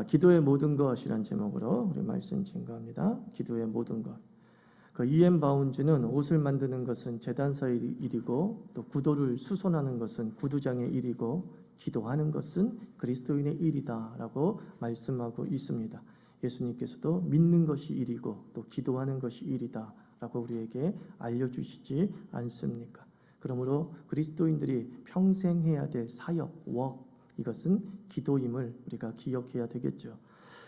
기도의 모든 것이란 제목으로 우리 말씀 증거합니다. 기도의 모든 것. E.M. 바운즈는 옷을 만드는 것은 제단사의 일이고 또 구도를 수선하는 것은 구두장의 일이고 기도하는 것은 그리스도인의 일이다라고 말씀하고 있습니다. 예수님께서도 믿는 것이 일이고 또 기도하는 것이 일이다라고 우리에게 알려주시지 않습니까? 그러므로 그리스도인들이 평생 해야 될 사역, 이것은 기도임을 우리가 기억해야 되겠죠.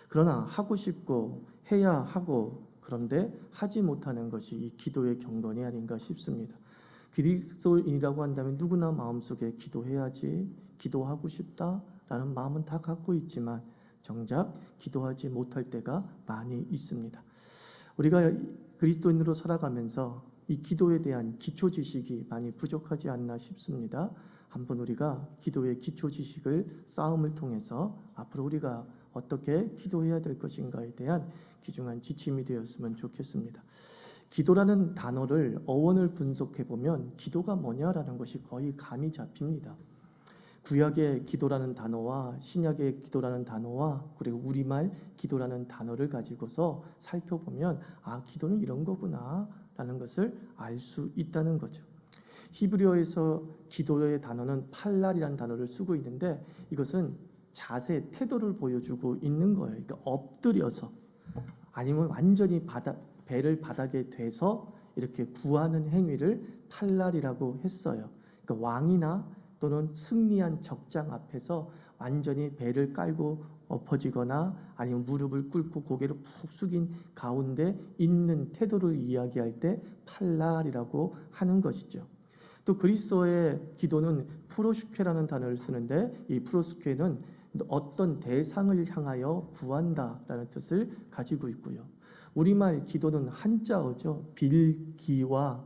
그러나 하고 싶고 해야 하고 그런데 하지 못하는 것이 이 기도의 경건이 아닌가 싶습니다. 그리스도인이라고 한다면 누구나 마음속에 기도해야지, 기도하고 싶다라는 마음은 다 갖고 있지만 정작 기도하지 못할 때가 많이 있습니다. 우리가 그리스도인으로 살아가면서 이 기도에 대한 기초 지식이 많이 부족하지 않나 싶습니다. 한번 우리가 기도의 기초 지식을 싸움을 통해서 앞으로 우리가 어떻게 기도해야 될 것인가에 대한 귀중한 지침이 되었으면 좋겠습니다. 기도라는 단어를 어원을 분석해 보면 기도가 뭐냐라는 것이 거의 감이 잡힙니다. 구약의 기도라는 단어와 신약의 기도라는 단어와 그리고 우리말 기도라는 단어를 가지고서 살펴보면 기도는 이런 거구나 라는 것을 알 수 있다는 거죠. 히브리어에서 기도의 단어는 팔랄이라는 단어를 쓰고 있는데 이것은 자세, 태도를 보여주고 있는 거예요. 그러니까 엎드려서 아니면 완전히 배를 바닥에 대서 이렇게 구하는 행위를 팔랄이라고 했어요. 그러니까 왕이나 또는 승리한 적장 앞에서 완전히 배를 깔고 엎어지거나 아니면 무릎을 꿇고 고개를 푹 숙인 가운데 있는 태도를 이야기할 때 팔랄이라고 하는 것이죠. 또 그리스어의 기도는 프로슈케라는 단어를 쓰는데 이 프로슈케는 어떤 대상을 향하여 구한다라는 뜻을 가지고 있고요. 우리말 기도는 한자어죠. 빌기와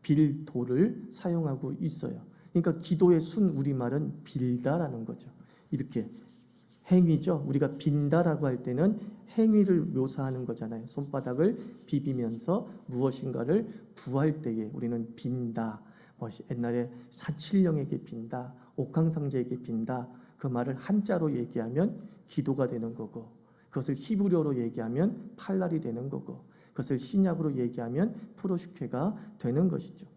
빌도를 사용하고 있어요. 그러니까 기도의 순 우리말은 빌다라는 거죠. 이렇게 행위죠. 우리가 빈다라고 할 때는 행위를 묘사하는 거잖아요. 손바닥을 비비면서 무엇인가를 구할 때에 우리는 빈다. 옛날에 사칠령에게 빈다, 옥황상제에게 빈다. 그 말을 한자로 얘기하면 기도가 되는 거고 그것을 히브리어로 얘기하면 팔랄이 되는 거고 그것을 신약으로 얘기하면 프로슈케가 되는 것이죠.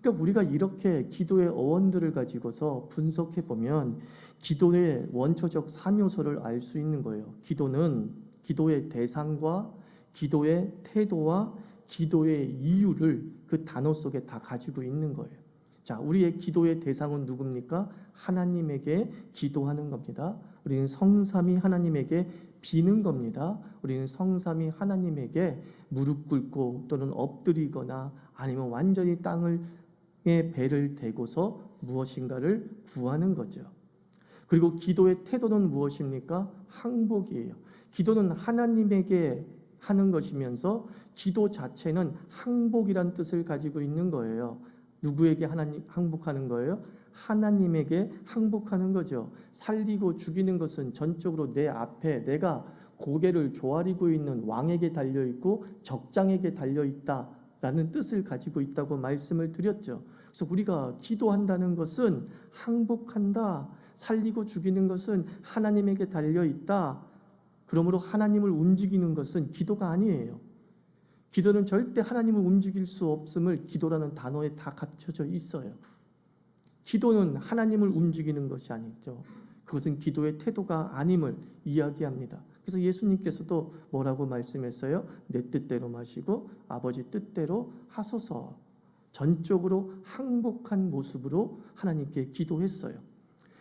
그러니까 우리가 이렇게 기도의 어원들을 가지고서 분석해 보면 기도의 원초적 3요소를 알 수 있는 거예요. 기도는 기도의 대상과 기도의 태도와 기도의 이유를 그 단어 속에 다 가지고 있는 거예요. 자, 우리의 기도의 대상은 누굽니까? 하나님에게 기도하는 겁니다. 우리는 성삼위 하나님에게 비는 겁니다. 우리는 성삼위 하나님에게 무릎 꿇고 또는 엎드리거나 아니면 완전히 땅에 배를 대고서 무엇인가를 구하는 거죠. 그리고 기도의 태도는 무엇입니까? 항복이에요. 기도는 하나님에게 하는 것이면서 기도 자체는 항복이란 뜻을 가지고 있는 거예요. 누구에게 항복하는 거예요? 하나님에게 항복하는 거죠. 살리고 죽이는 것은 전적으로 내 앞에 내가 고개를 조아리고 있는 왕에게 달려있고 적장에게 달려있다라는 뜻을 가지고 있다고 말씀을 드렸죠. 그래서 우리가 기도한다는 것은 항복한다. 살리고 죽이는 것은 하나님에게 달려있다. 그러므로 하나님을 움직이는 것은 기도가 아니에요. 기도는 절대 하나님을 움직일 수 없음을 기도라는 단어에 다 갖춰져 있어요. 기도는 하나님을 움직이는 것이 아니죠. 그것은 기도의 태도가 아님을 이야기합니다. 그래서 예수님께서도 뭐라고 말씀했어요? 내 뜻대로 마시고 아버지 뜻대로 하소서. 전적으로 항복한 모습으로 하나님께 기도했어요.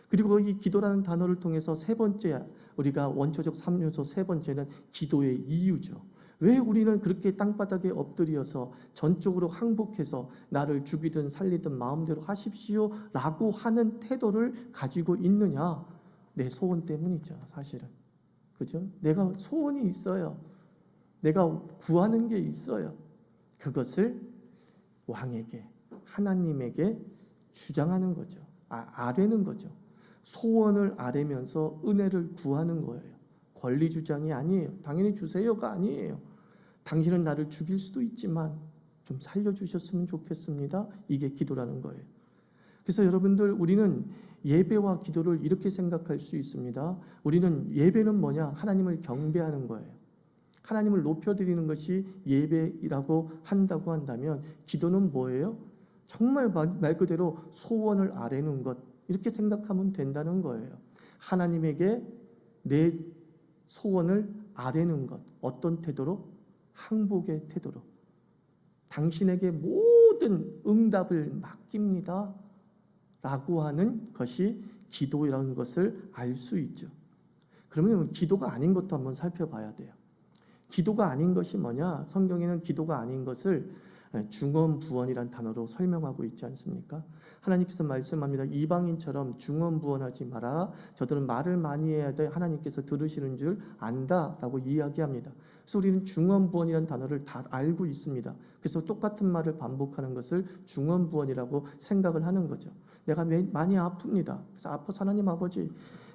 그리고 이 기도라는 단어를 통해서 세 번째, 우리가 원초적 3요소 세 번째는 기도의 이유죠. 왜 우리는 그렇게 땅바닥에 엎드려서 전적으로 항복해서 나를 죽이든 살리든 마음대로 하십시오 라고 하는 태도를 가지고 있느냐? 내 소원 때문이죠, 사실은. 그죠? 내가 소원이 있어요. 내가 구하는 게 있어요. 그것을 왕에게, 하나님에게 주장하는 거죠. 아뢰는 거죠. 소원을 아뢰면서 은혜를 구하는 거예요. 권리 주장이 아니에요. 당연히 주세요가 아니에요. 당신은 나를 죽일 수도 있지만 좀 살려주셨으면 좋겠습니다. 이게 기도라는 거예요. 그래서 여러분들, 우리는 예배와 기도를 이렇게 생각할 수 있습니다. 우리는 예배는 뭐냐? 하나님을 경배하는 거예요. 하나님을 높여드리는 것이 예배라고 한다고 한다면, 기도는 뭐예요? 정말 말 그대로 소원을 아뢰는 것, 이렇게 생각하면 된다는 거예요. 하나님에게 내 소원을 아뢰는 것. 어떤 태도로? 항복의 태도로. 당신에게 모든 응답을 맡깁니다 라고 하는 것이 기도라는 것을 알 수 있죠. 그러면 기도가 아닌 것도 한번 살펴봐야 돼요. 기도가 아닌 것이 뭐냐? 성경에는 기도가 아닌 것을 중언부언이란 단어로 설명하고 있지 않습니까? 하나님께서 말씀합니다. 이방인처럼 중언부언하지 말아라. 저들은 말을 많이 해야 돼 하나님께서 들으시는 줄 안다라고 이야기합니다. 그래서 우리는 중언부언이라는 단어를 다 알고 있습니다. 그래서 똑같은 말을 반복하는 것을 중언부언이라고 생각을 하는 거죠. 내가 많이 아픕니다. 그래서 아파서 하나님 아버지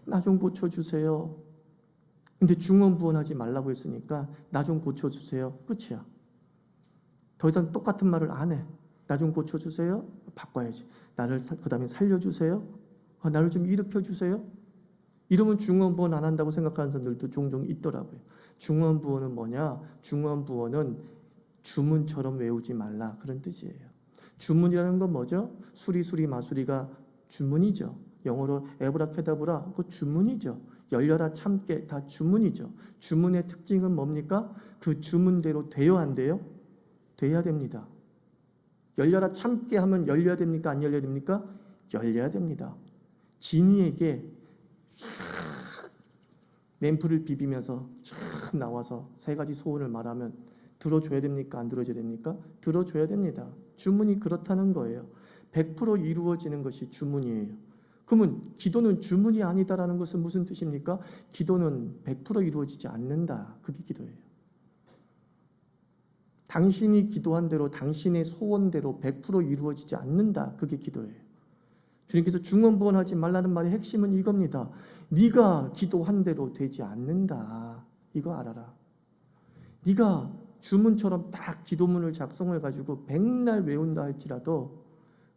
나 좀 고쳐주세요. 근데 중언부언하지 말라고 했으니까 나 좀 고쳐주세요. 끝이야. 더 이상 똑같은 말을 안 해. 나 좀 고쳐주세요. 바꿔야지. 그 다음에 살려주세요. 나를 좀 일으켜주세요. 이러면 중언부언 안 한다고 생각하는 사람들도 종종 있더라고요. 중언부언은 뭐냐? 중언부언은 주문처럼 외우지 말라, 그런 뜻이에요. 주문이라는 건 뭐죠? 수리수리 마수리가 주문이죠. 영어로 에브라케다브라, 그거 주문이죠. 열려라 참깨, 다 주문이죠. 주문의 특징은 뭡니까? 그 주문대로 돼요, 안 돼요? 돼야 됩니다. 열려라 참깨 하면 열려야 됩니까? 안 열려야 됩니까? 열려야 됩니다. 지니에게 램프를 비비면서 쫙 나와서 세 가지 소원을 말하면 들어줘야 됩니까? 안 들어줘야 됩니까? 들어줘야 됩니다. 주문이 그렇다는 거예요. 100% 이루어지는 것이 주문이에요. 그러면 기도는 주문이 아니다라는 것은 무슨 뜻입니까? 기도는 100% 이루어지지 않는다. 그게 기도예요. 당신이 기도한 대로, 당신의 소원대로 100% 이루어지지 않는다. 그게 기도예요. 주님께서 중언부언하지 말라는 말의 핵심은 이겁니다. 네가 기도한 대로 되지 않는다. 이거 알아라. 네가 주문처럼 딱 기도문을 작성해가지고 백날 외운다 할지라도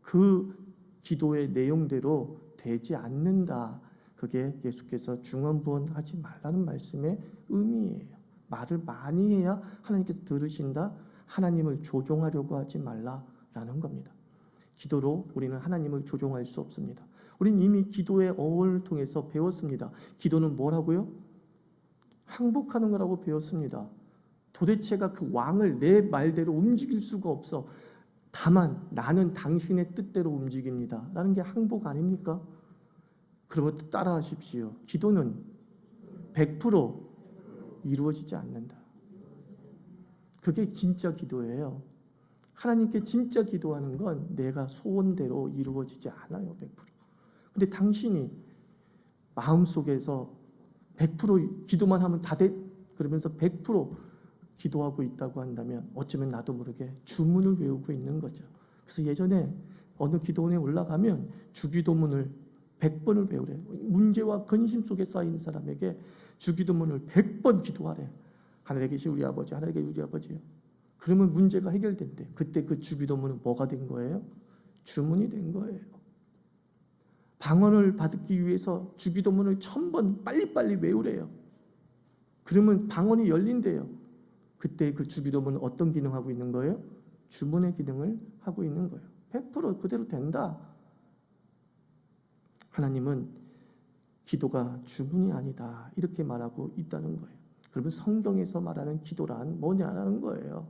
그 기도의 내용대로 되지 않는다. 그게 예수께서 중언부언하지 말라는 말씀의 의미예요. 말을 많이 해야 하나님께서 들으신다. 하나님을 조종하려고 하지 말라라는 겁니다. 기도로 우리는 하나님을 조종할 수 없습니다. 우리는 이미 기도의 어원을 통해서 배웠습니다. 기도는 뭐라고요? 항복하는 거라고 배웠습니다. 도대체가 그 왕을 내 말대로 움직일 수가 없어. 다만 나는 당신의 뜻대로 움직입니다 라는 게 항복 아닙니까? 그러면 또 따라 하십시오. 기도는 100% 이루어지지 않는다. 그게 진짜 기도예요. 하나님께 진짜 기도하는 건 내가 소원대로 이루어지지 않아요. 100%. 근데 당신이 마음속에서 100% 기도만 하면 다 돼. 그러면서 100% 기도하고 있다고 한다면 어쩌면 나도 모르게 주문을 외우고 있는 거죠. 그래서 예전에 어느 기도원에 올라가면 주기도문을 100번을 외우래. 문제와 근심 속에 쌓인 사람에게 주기도문을 100번 기도하래. 하늘에 계신 우리 아버지, 하늘에 계신 우리 아버지요. 그러면 문제가 해결된대. 그때 그 주기도문은 뭐가 된 거예요? 주문이 된 거예요. 방언을 받기 위해서 주기도문을 1000번 빨리빨리 외우래요. 그러면 방언이 열린대요. 그때 그 주기도문은 어떤 기능하고 있는 거예요? 주문의 기능을 하고 있는 거예요. 100% 그대로 된다. 하나님은 기도가 주문이 아니다 이렇게 말하고 있다는 거예요. 그러면 성경에서 말하는 기도란 뭐냐라는 거예요.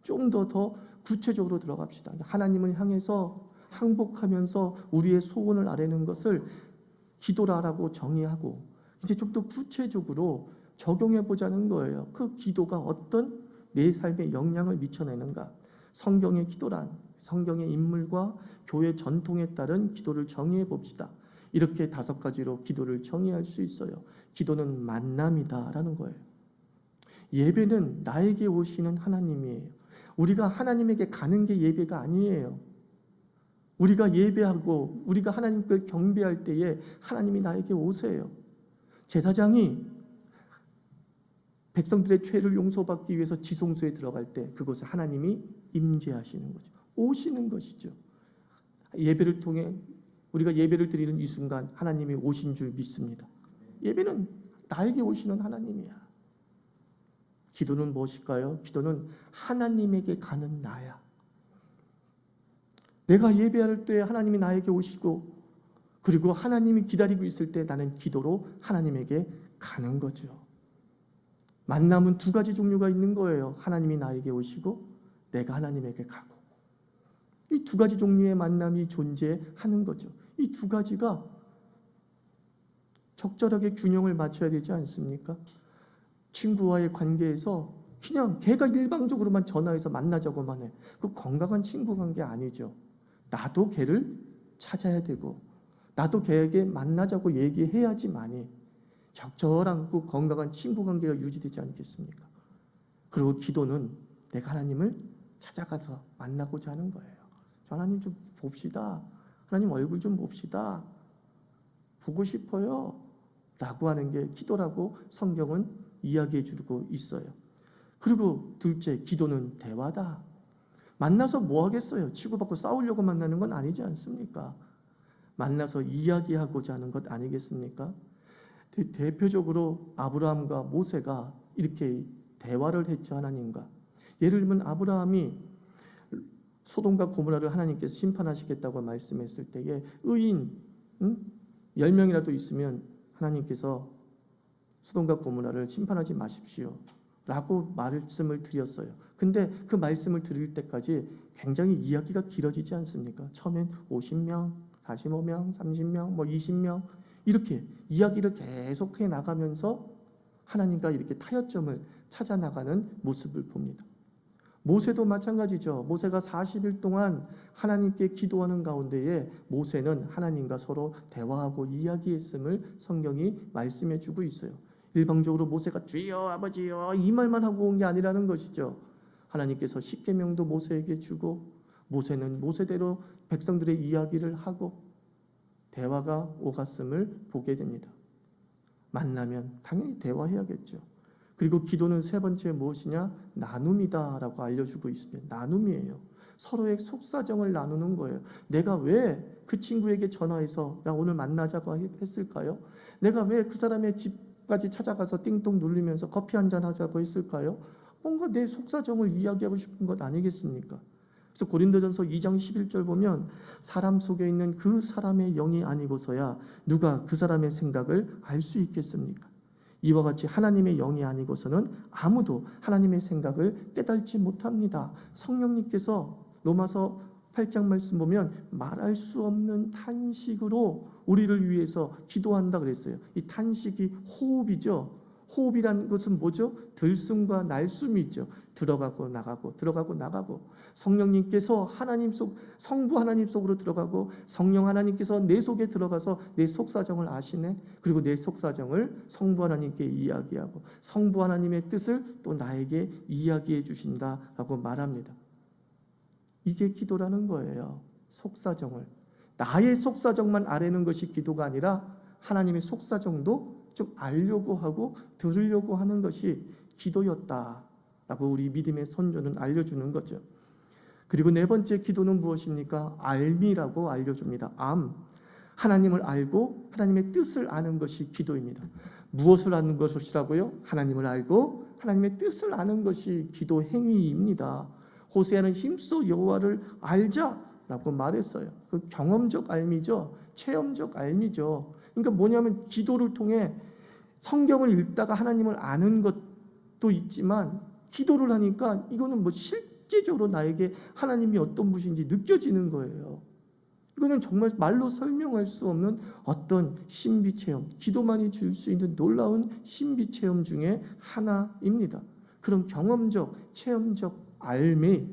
좀 더 구체적으로 들어갑시다. 하나님을 향해서 항복하면서 우리의 소원을 아뢰는 것을 기도라고 정의하고 이제 좀 더 구체적으로 적용해 보자는 거예요. 그 기도가 어떤 내 삶에 영향을 미쳐내는가. 성경의 기도란 성경의 인물과 교회 전통에 따른 기도를 정의해 봅시다. 이렇게 5가지로 기도를 정의할 수 있어요. 기도는 만남이다라는 거예요. 예배는 나에게 오시는 하나님이에요. 우리가 하나님에게 가는 게 예배가 아니에요. 우리가 예배하고 우리가 하나님께 경배할 때에 하나님이 나에게 오세요. 제사장이 백성들의 죄를 용서받기 위해서 지성소에 들어갈 때 그곳에 하나님이 임재하시는 거죠. 오시는 것이죠. 예배를 통해 우리가 예배를 드리는 이 순간 하나님이 오신 줄 믿습니다. 예배는 나에게 오시는 하나님이야. 기도는 무엇일까요? 기도는 하나님에게 가는 나야. 내가 예배할 때 하나님이 나에게 오시고, 그리고 하나님이 기다리고 있을 때 나는 기도로 하나님에게 가는 거죠. 만남은 두 가지 종류가 있는 거예요. 하나님이 나에게 오시고 내가 하나님에게 가고. 이 두 가지 종류의 만남이 존재하는 거죠. 이 두 가지가 적절하게 균형을 맞춰야 되지 않습니까? 친구와의 관계에서 그냥 걔가 일방적으로만 전화해서 만나자고만 해. 그 건강한 친구 관계 아니죠. 나도 걔를 찾아야 되고, 나도 걔에게 만나자고 얘기해야지만이 적절한 그 건강한 친구 관계가 유지되지 않겠습니까? 그리고 기도는 내가 하나님을 찾아가서 만나고자 하는 거예요. 저 하나님 좀 봅시다. 하나님 얼굴 좀 봅시다. 보고 싶어요. 라고 하는 게 기도라고 성경은 이야기해 주고 있어요. 그리고 둘째, 기도는 대화다. 만나서 뭐 하겠어요? 치고받고 싸우려고 만나는 건 아니지 않습니까? 만나서 이야기하고자 하는 것 아니겠습니까? 대표적으로 아브라함과 모세가 이렇게 대화를 했죠, 하나님과. 예를 들면 아브라함이 소돔과 고모라를 하나님께서 심판하시겠다고 말씀했을 때에 의인 10명이라도 있으면 하나님께서 소돔과 고모라를 심판하지 마십시오 라고 말씀을 드렸어요. 근데 그 말씀을 드릴 때까지 굉장히 이야기가 길어지지 않습니까? 처음엔 50명, 45명, 30명, 20명 이렇게 이야기를 계속해 나가면서 하나님과 이렇게 타협점을 찾아 나가는 모습을 봅니다. 모세도 마찬가지죠. 모세가 40일 동안 하나님께 기도하는 가운데에 모세는 하나님과 서로 대화하고 이야기했음을 성경이 말씀해 주고 있어요. 일방적으로 모세가 주여 아버지여 이 말만 하고 온 게 아니라는 것이죠. 하나님께서 십계명도 모세에게 주고 모세는 모세대로 백성들의 이야기를 하고 대화가 오갔음을 보게 됩니다. 만나면 당연히 대화해야겠죠. 그리고 기도는 세 번째 무엇이냐? 나눔이다라고 알려주고 있습니다. 나눔이에요. 서로의 속사정을 나누는 거예요. 내가 왜 그 친구에게 전화해서 야 오늘 만나자고 했을까요? 내가 왜 그 사람의 집까지 찾아가서 띵동 누르면서 커피 한잔 하자고 했을까요? 뭔가 내 속사정을 이야기하고 싶은 것 아니겠습니까? 그래서 고린도전서 2장 11절 보면 사람 속에 있는 그 사람의 영이 아니고서야 누가 그 사람의 생각을 알 수 있겠습니까? 이와 같이 하나님의 영이 아니고서는 아무도 하나님의 생각을 깨닫지 못합니다. 성령님께서 로마서 8장 말씀 보면 말할 수 없는 탄식으로 우리를 위해서 기도한다 그랬어요. 이 탄식이 호흡이죠. 호흡이란 것은 뭐죠? 들숨과 날숨이 있죠. 들어가고 나가고 들어가고 나가고 성령님께서 하나님 속 성부 하나님 속으로 들어가고 성령 하나님께서 내 속에 들어가서 내 속사정을 아시네. 그리고 내 속사정을 성부 하나님께 이야기하고 성부 하나님의 뜻을 또 나에게 이야기해 주신다라고 말합니다. 이게 기도라는 거예요. 속사정을 나의 속사정만 아뢰는 것이 기도가 아니라 하나님의 속사정도 좀 알려고 하고 들으려고 하는 것이 기도였다라고 우리 믿음의 선조는 알려주는 거죠. 그리고 네 번째 기도는 무엇입니까? 알미라고 알려줍니다. 하나님을 알고 하나님의 뜻을 아는 것이 기도입니다. 무엇을 아는 것이라고요? 하나님을 알고 하나님의 뜻을 아는 것이 기도 행위입니다. 호세아는 힘써 여호와를 알자라고 말했어요. 그 경험적 알미죠. 체험적 알미죠. 그러니까 뭐냐면 기도를 통해 성경을 읽다가 하나님을 아는 것도 있지만 기도를 하니까 이거는 뭐 실제적으로 나에게 하나님이 어떤 분인지 느껴지는 거예요. 이거는 정말 말로 설명할 수 없는 어떤 신비체험, 기도만이 줄 수 있는 놀라운 신비체험 중에 하나입니다. 그런 경험적, 체험적 알미,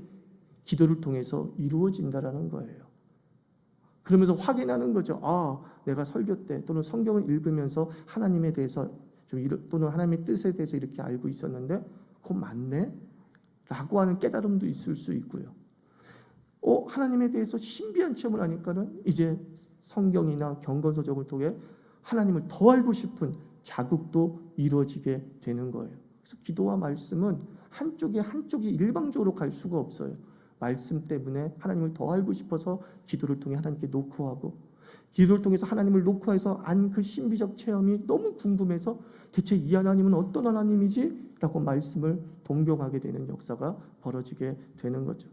기도를 통해서 이루어진다라는 거예요. 그러면서 확인하는 거죠. 내가 설교 때 또는 성경을 읽으면서 하나님에 대해서 또는 하나님의 뜻에 대해서 이렇게 알고 있었는데 그거 맞네? 라고 하는 깨달음도 있을 수 있고요. 하나님에 대해서 신비한 체험을 하니까는 이제 성경이나 경건서적을 통해 하나님을 더 알고 싶은 자극도 이루어지게 되는 거예요. 그래서 기도와 말씀은 한쪽이 일방적으로 갈 수가 없어요. 말씀 때문에 하나님을 더 알고 싶어서 기도를 통해 하나님께 노크하고 기도를 통해서 하나님을 녹화해서 안 그 신비적 체험이 너무 궁금해서 대체 이 하나님은 어떤 하나님이지? 라고 말씀을 동경하게 되는 역사가 벌어지게 되는 거죠.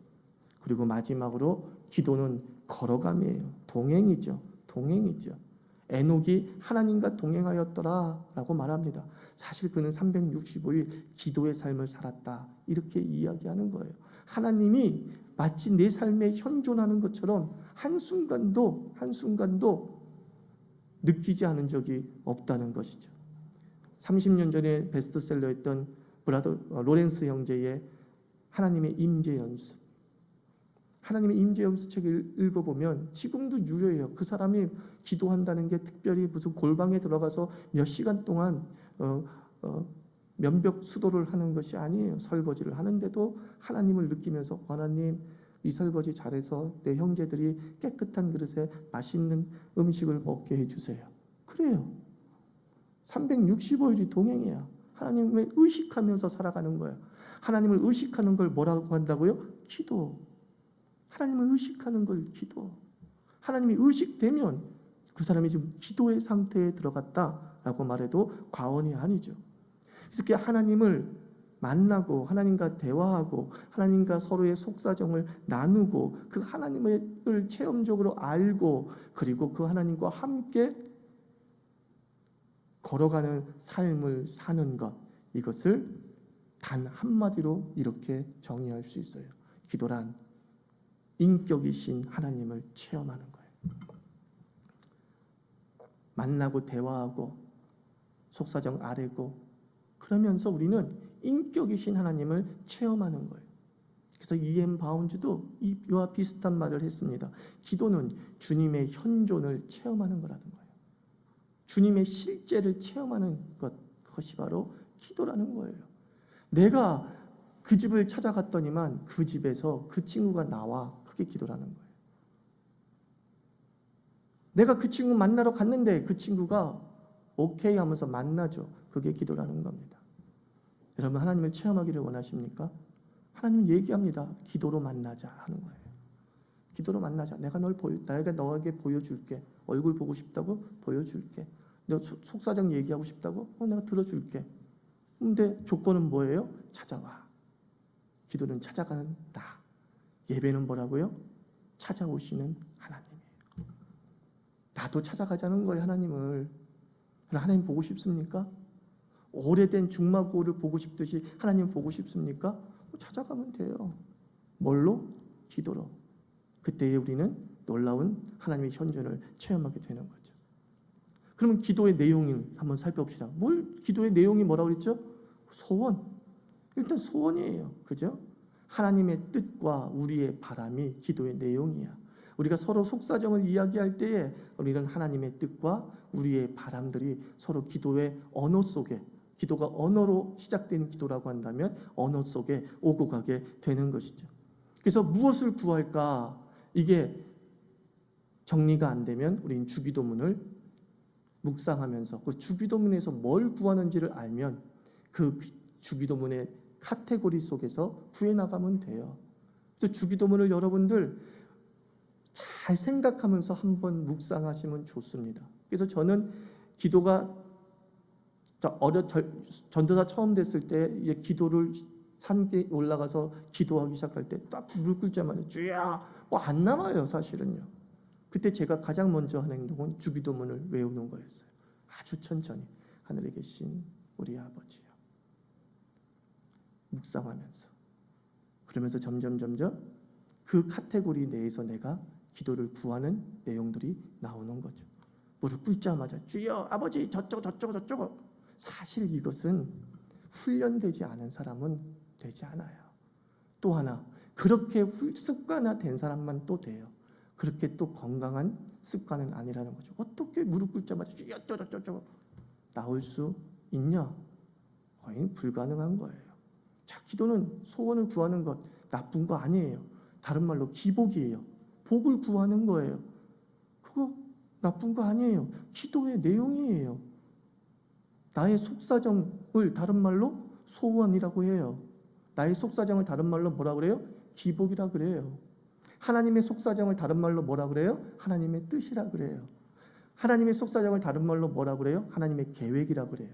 그리고 마지막으로 기도는 걸어감이에요. 동행이죠. 동행이죠. 에녹이 하나님과 동행하였더라 라고 말합니다. 사실 그는 365일 기도의 삶을 살았다, 이렇게 이야기하는 거예요. 하나님이 마치 내 삶에 현존하는 것처럼 한순간도 느끼지 않은 적이 없다는 것이죠. 30년 전에 베스트셀러였던 로렌스 형제의 하나님의 임재 연습, 하나님의 임재 연습 책을 읽어보면 지금도 유효해요. 그 사람이 기도한다는 게 특별히 무슨 골방에 들어가서 몇 시간 동안 면벽 수도를 하는 것이 아니에요. 설거지를 하는데도 하나님을 느끼면서, 하나님 이 설거지 잘해서 내 형제들이 깨끗한 그릇에 맛있는 음식을 먹게 해주세요. 그래요. 365일이 동행이야. 하나님을 의식하면서 살아가는 거야. 하나님을 의식하는 걸 뭐라고 한다고요? 기도. 하나님을 의식하는 걸 기도. 하나님이 의식되면 그 사람이 지금 기도의 상태에 들어갔다라고 말해도 과언이 아니죠. 그래서 하나님을 만나고 하나님과 대화하고 하나님과 서로의 속사정을 나누고 그 하나님을 체험적으로 알고 그리고 그 하나님과 함께 걸어가는 삶을 사는 것, 이것을 단 한마디로 이렇게 정의할 수 있어요. 기도란 인격이신 하나님을 체험하는 거예요. 만나고 대화하고 속사정 아뢰고 그러면서 우리는 인격이신 하나님을 체험하는 거예요. 그래서 E.M. 바운즈도 이와 비슷한 말을 했습니다. 기도는 주님의 현존을 체험하는 거라는 거예요. 주님의 실제를 체험하는 것, 그것이 바로 기도라는 거예요. 내가 그 집을 찾아갔더니만 그 집에서 그 친구가 나와, 그게 기도라는 거예요. 내가 그 친구 만나러 갔는데 그 친구가 오케이 하면서 만나죠. 그게 기도라는 겁니다. 여러분, 하나님을 체험하기를 원하십니까? 하나님은 얘기합니다. 기도로 만나자 하는 거예요. 기도로 만나자. 내가 너에게 보여줄게. 얼굴 보고 싶다고? 보여줄게. 너 속사정 얘기하고 싶다고? 내가 들어줄게. 근데 조건은 뭐예요? 찾아와. 기도는 찾아가는 나. 예배는 뭐라고요? 찾아오시는 하나님이에요. 나도 찾아가자는 거예요, 하나님을. 하나님 보고 싶습니까? 오래된 중마고를 보고 싶듯이 하나님 보고 싶습니까? 찾아가면 돼요. 뭘로? 기도로. 그때에 우리는 놀라운 하나님의 현존을 체험하게 되는 거죠. 그러면 기도의 내용을 한번 살펴봅시다. 기도의 내용이 뭐라고 그랬죠? 소원. 일단 소원이에요. 그죠? 하나님의 뜻과 우리의 바람이 기도의 내용이야. 우리가 서로 속사정을 이야기할 때에 우리는 하나님의 뜻과 우리의 바람들이 서로 기도의 언어 속에, 기도가 언어로 시작되는 기도라고 한다면 언어 속에 오고 가게 되는 것이죠. 그래서 무엇을 구할까? 이게 정리가 안 되면 우리는 주기도문을 묵상하면서 그 주기도문에서 뭘 구하는지를 알면 그 주기도문의 카테고리 속에서 구해나가면 돼요. 그래서 주기도문을 여러분들 잘 생각하면서 한번 묵상하시면 좋습니다. 그래서 저는 기도가 전도사 처음 됐을 때 기도를 산에 올라가서 기도하기 시작할 때 딱 물 끓자마자 주야 안 남아요, 사실은요. 그때 제가 가장 먼저 한 행동은 주기도문을 외우는 거였어요. 아주 천천히. 하늘에 계신 우리 아버지요. 묵상하면서. 그러면서 점점 그 카테고리 내에서 내가 기도를 구하는 내용들이 나오는 거죠. 무릎 꿇자마자 주여 아버지 저쩌고. 사실 이것은 훈련되지 않은 사람은 되지 않아요. 또 하나, 그렇게 습관화된 사람만 또 돼요. 그렇게 또 건강한 습관은 아니라는 거죠. 어떻게 무릎 꿇자마자 주여 저쩌고 나올 수 있냐? 거의 불가능한 거예요. 자, 기도는 소원을 구하는 것, 나쁜 거 아니에요. 다른 말로 기복이에요. 복을 구하는 거예요. 그거 나쁜 거 아니에요. 기도의 내용이에요. 나의 속사정을 다른 말로 소원이라고 해요. 나의 속사정을 다른 말로 뭐라 그래요? 기복이라 그래요. 하나님의 속사정을 다른 말로 뭐라 그래요? 하나님의 뜻이라 그래요. 하나님의 속사정을 다른 말로 뭐라고 그래요? 하나님의 계획이라고 그래요.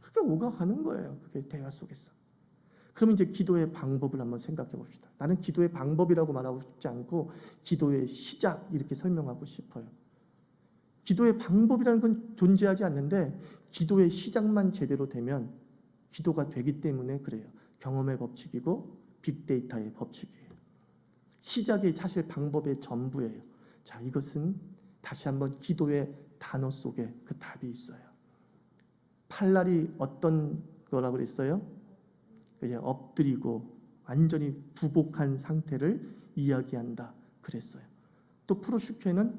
그렇게 오가가는 거예요. 그게 대화 속에서. 그러면 이제 기도의 방법을 한번 생각해 봅시다. 나는 기도의 방법이라고 말하고 싶지 않고 기도의 시작 이렇게 설명하고 싶어요. 기도의 방법이라는 건 존재하지 않는데 기도의 시작만 제대로 되면 기도가 되기 때문에 그래요. 경험의 법칙이고 빅데이터의 법칙이에요. 시작이 사실 방법의 전부예요. 자, 이것은 다시 한번 기도의 단어 속에 그 답이 있어요. 팔날이 어떤 거라고 그랬어요? 엎드리고 완전히 부복한 상태를 이야기한다 그랬어요. 또 프로슈케는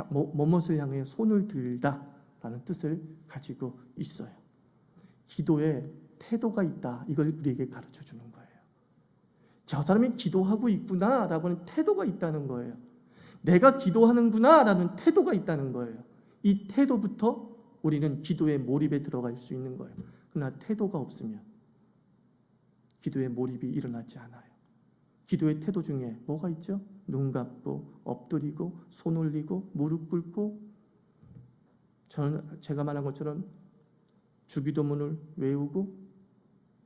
뭐뭇을 향해 손을 들다 라는 뜻을 가지고 있어요. 기도에 태도가 있다, 이걸 우리에게 가르쳐 주는 거예요. 저 사람이 기도하고 있구나 라고 하는 태도가 있다는 거예요. 내가 기도하는구나 라는 태도가 있다는 거예요. 이 태도부터 우리는 기도의 몰입에 들어갈 수 있는 거예요. 그러나 태도가 없으면 기도의 몰입이 일어나지 않아요. 기도의 태도 중에 뭐가 있죠? 눈 감고 엎드리고 손 올리고 무릎 꿇고, 저는 제가 말한 것처럼 주기도문을 외우고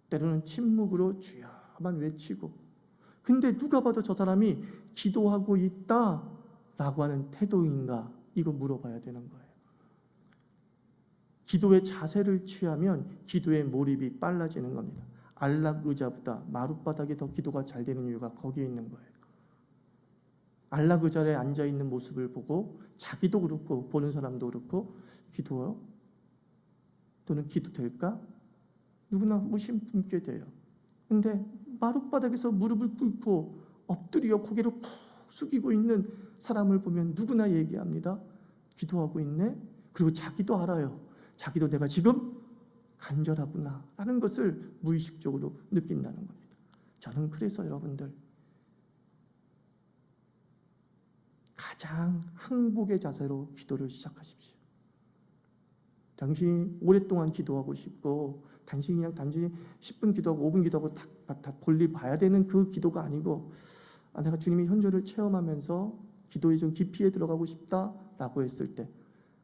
때로는 침묵으로 주여만 외치고, 근데 누가 봐도 저 사람이 기도하고 있다라고 하는 태도인가, 이거 물어봐야 되는 거예요. 기도의 자세를 취하면 기도의 몰입이 빨라지는 겁니다. 안락 의자보다 마룻바닥에 더 기도가 잘 되는 이유가 거기에 있는 거예요. 안락 의자에 앉아 있는 모습을 보고 자기도 그렇고 보는 사람도 그렇고 기도요? 또는 기도될까? 누구나 무심 품게 돼요. 근데 마룻바닥에서 무릎을 꿇고 엎드려 고개를 푹 숙이고 있는 사람을 보면 누구나 얘기합니다. 기도하고 있네? 그리고 자기도 알아요. 자기도 내가 지금 간절하구나 라는 것을 무의식적으로 느낀다는 겁니다. 저는 그래서 여러분들 가장 항복의 자세로 기도를 시작하십시오. 당신이 오랫동안 기도하고 싶고 단지 10분 기도하고 5분 기도하고 다 볼일 봐야 되는 그 기도가 아니고, 내가 주님의 현존을 체험하면서 기도에 좀 깊이에 들어가고 싶다라고 했을 때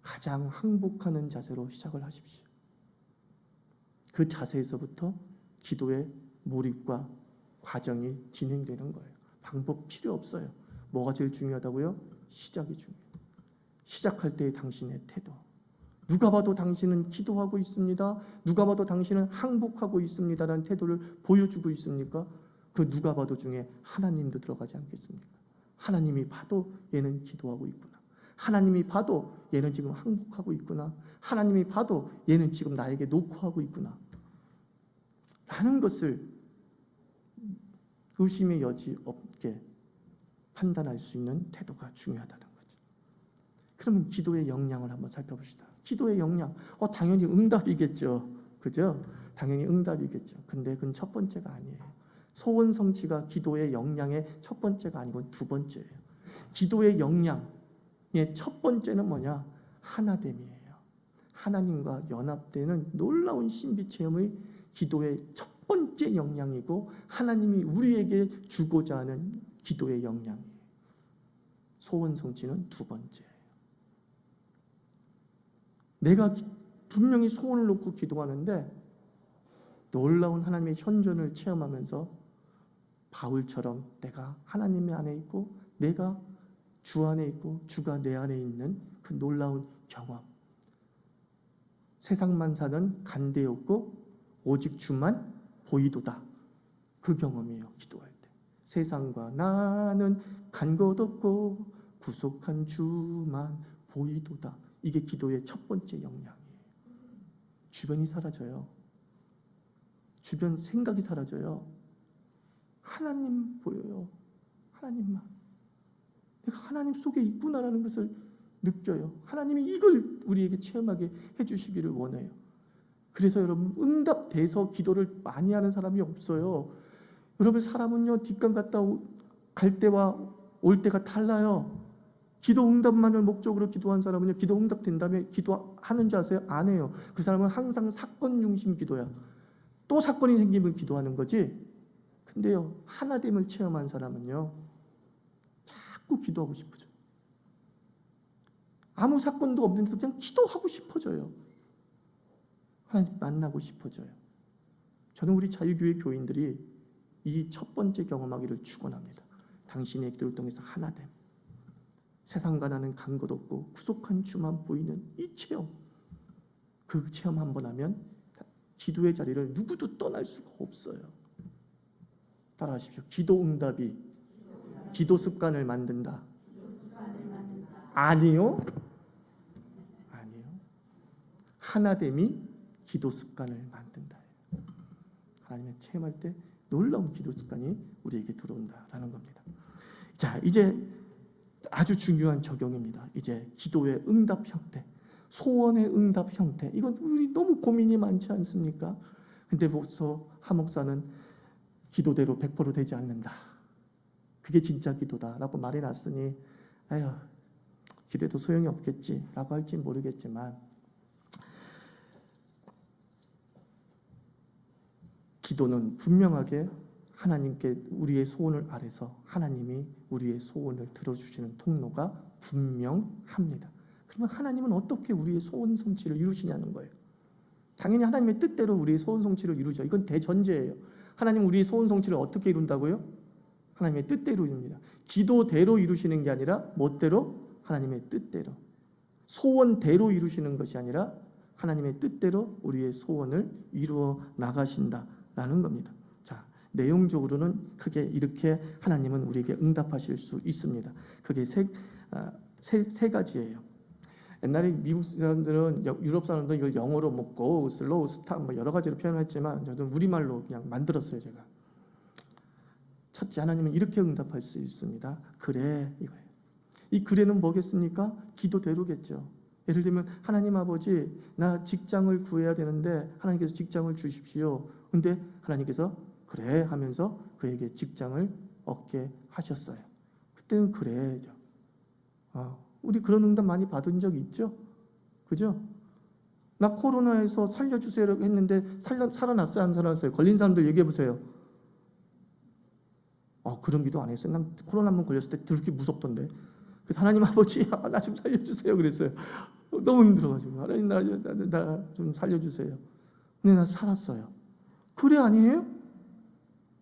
가장 항복하는 자세로 시작을 하십시오. 그 자세에서부터 기도의 몰입과 과정이 진행되는 거예요. 방법 필요 없어요. 뭐가 제일 중요하다고요? 시작이 중요해요. 시작할 때의 당신의 태도. 누가 봐도 당신은 기도하고 있습니다, 누가 봐도 당신은 항복하고 있습니다라는 태도를 보여주고 있습니까? 그 누가 봐도 중에 하나님도 들어가지 않겠습니까? 하나님이 봐도 얘는 기도하고 있구나, 하나님이 봐도 얘는 지금 항복하고 있구나, 하나님이 봐도 얘는 지금 나에게 노크하고 있구나 라는 것을 의심의 여지 없게 판단할 수 있는 태도가 중요하다는 거죠. 그러면 기도의 역량을 한번 살펴봅시다. 기도의 역량, 당연히 응답이겠죠. 그죠? 당연히 응답이겠죠. 근데 그건 첫 번째가 아니에요. 소원 성취가 기도의 역량의 첫 번째가 아니고 두 번째예요. 기도의 역량의 첫 번째는 뭐냐? 하나됨이에요. 하나님과 연합되는 놀라운 신비 체험의 기도의 첫 번째 역량이고, 하나님이 우리에게 주고자 하는 기도의 역량이에요. 소원 성취는 두 번째예요. 내가 분명히 소원을 놓고 기도하는데 놀라운 하나님의 현존을 체험하면서 바울처럼 내가 하나님 안에 있고 내가 주 안에 있고 주가 내 안에 있는 그 놀라운 경험. 세상만 사는 간대였고 오직 주만 보이도다. 그 경험이에요. 기도할 때. 세상과 나는 간 것 없고 구속한 주만 보이도다. 이게 기도의 첫 번째 역량이에요. 주변이 사라져요. 주변 생각이 사라져요. 하나님 보여요. 하나님만. 내가 하나님 속에 있구나라는 것을 느껴요. 하나님이 이걸 우리에게 체험하게 해주시기를 원해요. 그래서 여러분, 응답돼서 기도를 많이 하는 사람이 없어요. 여러분, 사람은요 뒷감 갔다 갈 때와 올 때가 달라요. 기도 응답만을 목적으로 기도한 사람은요, 기도 응답된 다음에 기도하는 줄 아세요? 안 해요. 그 사람은 항상 사건 중심 기도야. 또 사건이 생기면 기도하는 거지. 근데요, 하나됨을 체험한 사람은요 자꾸 기도하고 싶어져. 아무 사건도 없는데도 그냥 기도하고 싶어져요. 하나님 만나고 싶어져요. 저는 우리 자유교회 교인들이 이 첫 번째 경험하기를 축원합니다. 당신의 기도를 통해서 하나됨, 세상과 나는 간 것 없고 구속한 주만 보이는 이 체험, 그 체험 한번 하면 기도의 자리를 누구도 떠날 수가 없어요. 따라하십시오. 기도 응답이 기도 습관을 만든다. 아니요. 하나됨이 기도 습관을 만든다. 하나님의 체험할 때 놀라운 기도 습관이 우리에게 들어온다라는 겁니다. 자, 이제 아주 중요한 적용입니다. 이제 기도의 응답 형태, 소원의 응답 형태. 이건 우리 너무 고민이 많지 않습니까? 근데 벌써 하 목사는 기도대로 100% 되지 않는다. 그게 진짜 기도다라고 말해놨으니 아유, 기도해도 소용이 없겠지라고 할지 모르겠지만 기도는 분명하게 하나님께 우리의 소원을 아래서 하나님이 우리의 소원을 들어주시는 통로가 분명합니다. 그러면 하나님은 어떻게 우리의 소원 성취를 이루시냐는 거예요. 당연히 하나님의 뜻대로 우리의 소원 성취를 이루죠. 이건 대전제예요. 하나님 우리의 소원 성취를 어떻게 이룬다고요? 하나님의 뜻대로 이룹니다. 기도대로 이루시는 게 아니라 멋대로? 하나님의 뜻대로. 소원대로 이루시는 것이 아니라 하나님의 뜻대로 우리의 소원을 이루어 나가신다라는 겁니다. 자, 내용적으로는 크게 이렇게 하나님은 우리에게 응답하실 수 있습니다. 그게 세 가지예요. 옛날에 미국 사람들은, 유럽 사람들은 이걸 영어로 뭐 go, slow, stop 뭐 여러 가지로 표현했지만 저는 우리말로 그냥 만들었어요. 제가. 첫째, 하나님은 이렇게 응답할 수 있습니다. 그래, 이거예요. 이 그래는 뭐겠습니까? 기도대로겠죠. 예를 들면 하나님 아버지, 나 직장을 구해야 되는데 하나님께서 직장을 주십시오. 근데 하나님께서 그래 하면서 그에게 직장을 얻게 하셨어요. 그때는 그래죠. 우리 그런 응답 많이 받은 적 있죠? 그죠? 나 코로나에서 살려주세요 했는데 살아났어요? 안 살아났어요? 걸린 사람들 얘기해보세요. 그런 기도 안 했어요. 난 코로나 한번 걸렸을 때 그렇게 무섭던데. 그래서 하나님 아버지, 나 좀 살려주세요 그랬어요. 너무 힘들어가지고 하나님 나 좀 살려주세요. 근데 나 살았어요. 그래 아니에요?